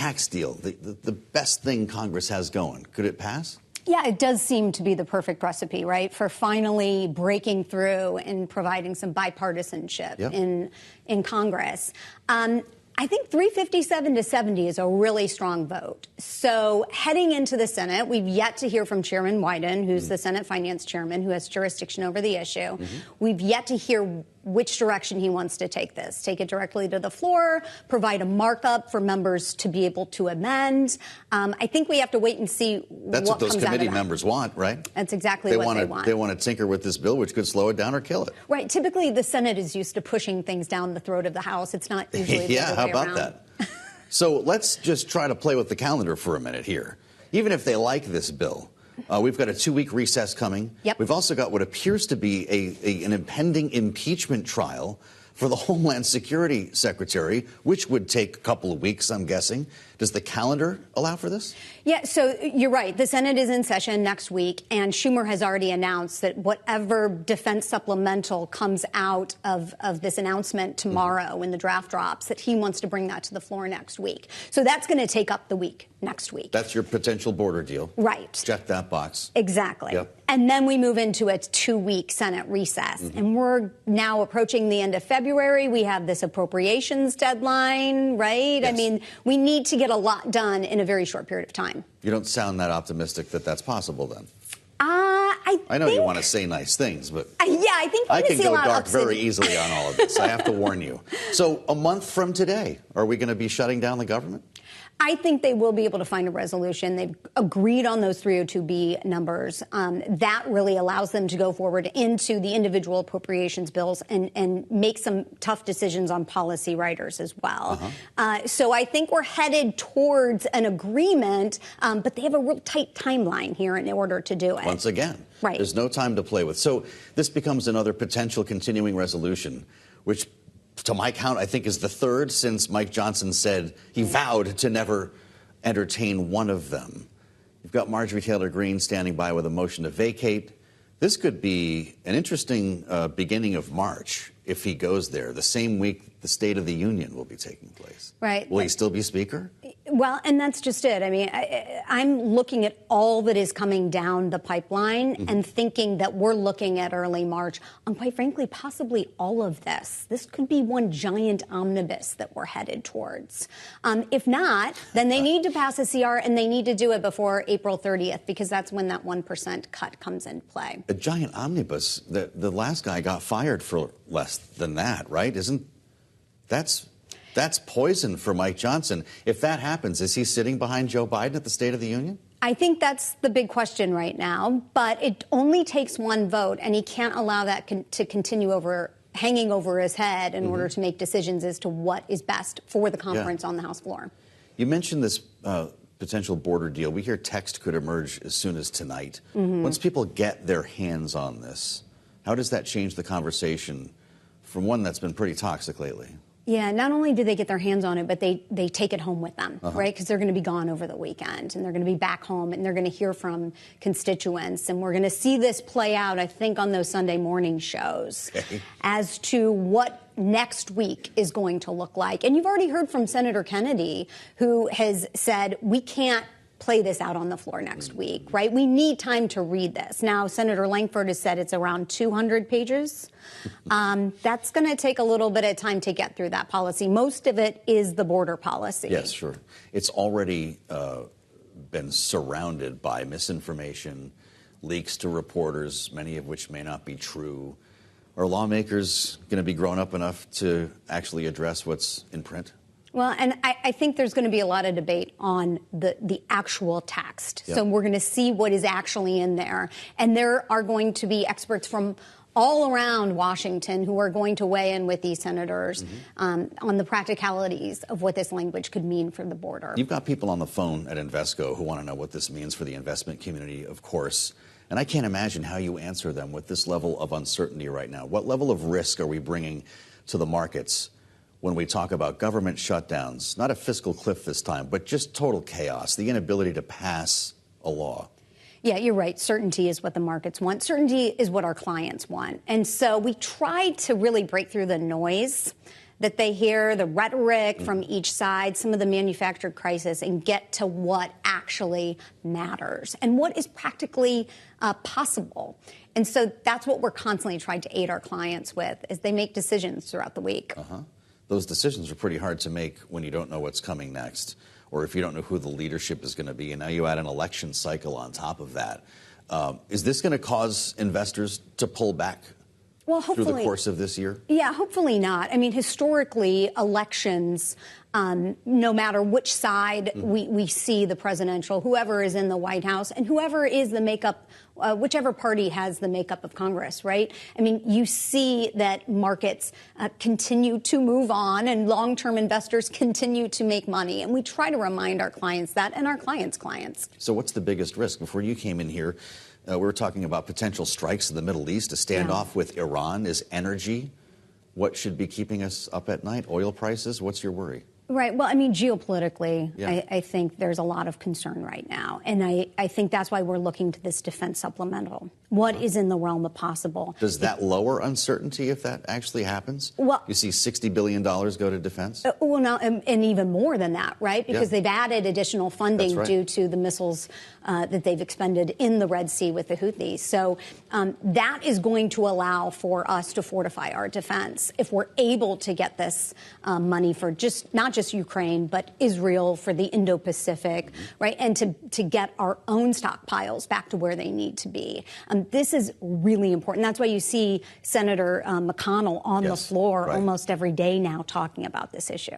tax deal, the best thing Congress has going. Could it pass? Yeah, it does seem to be the perfect recipe, right, for finally breaking through and providing some bipartisanship in Congress. I think 357 to 70 is a really strong vote. So heading into the Senate, we've yet to hear from Chairman Wyden, who's the Senate Finance Chairman, who has jurisdiction over the issue. We've yet to hear which direction he wants to take this. Take it directly to the floor, provide a markup for members to be able to amend. I think we have to wait and see That's what those committee that. members want, right? That's exactly what they want. They want to tinker with this bill, which could slow it down or kill it. Right. Typically, the Senate is used to pushing things down the throat of the House. It's not usually the other way how about around. that? So let's just try to play with the calendar for a minute here. Even if they like this bill, we've got a 2-week recess coming. Yep. We've also got what appears to be an impending impeachment trial for the Homeland Security Secretary, which would take a couple of weeks, I'm guessing. Does the calendar allow for this? Yeah, so you're right. The Senate is in session next week, and Schumer has already announced that whatever defense supplemental comes out of this announcement tomorrow when the draft drops, that he wants to bring that to the floor next week. So that's going to take up the week next week. That's your potential border deal. Right. Check that box. Exactly. Yep. And then we move into a 2-week Senate recess. And we're now approaching the end of February. We have this appropriations deadline, right? Yes. I mean, we need to get a lot done in a very short period of time. You don't sound that optimistic that that's possible, then. I know you want to say nice things, but I think I can go dark very easily on all of this. I have to warn you. So a month from today, are we going to be shutting down the government? I think they will be able to find a resolution. They've agreed on those 302B numbers. That really allows them to go forward into the individual appropriations bills and make some tough decisions on policy writers as well. So I think we're headed towards an agreement, but they have a real tight timeline here in order to do it. Once again, right. There's no time to play with. So this becomes another potential continuing resolution, which to my count, I think is the third since Mike Johnson said he vowed to never entertain one of them. You've got Marjorie Taylor Greene standing by with a motion to vacate. This could be an interesting beginning of March if he goes there. The same week the State of the Union will be taking place. Right. Will he still be Speaker? Well, and that's just it. I mean, I'm looking at all that is coming down the pipeline and thinking that we're looking at early March on, quite frankly, possibly all of this. This could be one giant omnibus that we're headed towards. If not, then they need to pass a CR and they need to do it before April 30th because that's when that 1% cut comes into play. A giant omnibus. The last guy got fired for less than that, right? That's poison for Mike Johnson. If that happens, is he sitting behind Joe Biden at the State of the Union? I think that's the big question right now. But it only takes one vote, and he can't allow that to continue hanging over his head in order to make decisions as to what is best for the conference on the House floor. You mentioned this potential border deal. We hear text could emerge as soon as tonight. Once people get their hands on this, how does that change the conversation from one that's been pretty toxic lately? Yeah, not only do they get their hands on it, but they take it home with them, right? Because they're going to be gone over the weekend, and they're going to be back home, and they're going to hear from constituents. And we're going to see this play out, I think, on those Sunday morning shows as to what next week is going to look like. And you've already heard from Senator Kennedy, who has said, we can't play this out on the floor next week, right? We need time to read this. Now, Senator Langford has said it's around 200 pages. That's going to take a little bit of time to get through that policy. Most of it is the border policy. Yes, sure. It's already been surrounded by misinformation, leaks to reporters, many of which may not be true. Are lawmakers going to be grown up enough to actually address what's in print? Well, and I think there's going to be a lot of debate on the actual text. Yep. So we're going to see what is actually in there. And there are going to be experts from all around Washington who are going to weigh in with these senators on the practicalities of what this language could mean for the border. You've got people on the phone at Invesco who want to know what this means for the investment community, of course. And I can't imagine how you answer them with this level of uncertainty right now. What level of risk are we bringing to the markets when we talk about government shutdowns, not a fiscal cliff this time, but just total chaos, the inability to pass a law? Yeah, you're right. Certainty is what the markets want. Certainty is what our clients want. And so we try to really break through the noise that they hear, the rhetoric from each side, some of the manufactured crisis, and get to what actually matters and what is practically possible. And so that's what we're constantly trying to aid our clients with as they make decisions throughout the week. Those decisions are pretty hard to make when you don't know what's coming next, or if you don't know who the leadership is going to be. And now you add an election cycle on top of that. Is this going to cause investors to pull back through the course of this year? Yeah, hopefully not. I mean, historically, elections, no matter which side we see the presidential, whoever is in the White House and whoever is the makeup, whichever party has the makeup of Congress, right? I mean, you see that markets continue to move on and long-term investors continue to make money. And we try to remind our clients that and our clients' clients. So what's the biggest risk? Before you came in here, we were talking about potential strikes in the Middle East, a standoff with Iran. Is energy what should be keeping us up at night? Oil prices? What's your worry? Right. Well, I mean, geopolitically, I think there's a lot of concern right now. And I think that's why we're looking to this defense supplemental. What is in the realm of possible? Does that lower uncertainty if that actually happens? Well, you see $60 billion go to defense? Well, now, and even more than that, right? Because they've added additional funding due to the missiles that they've expended in the Red Sea with the Houthis. So that is going to allow for us to fortify our defense if we're able to get this money for not just Ukraine, but Israel, for the Indo-Pacific, right? And to get our own stockpiles back to where they need to be. This is really important. That's why you see Senator McConnell on the floor almost every day now talking about this issue.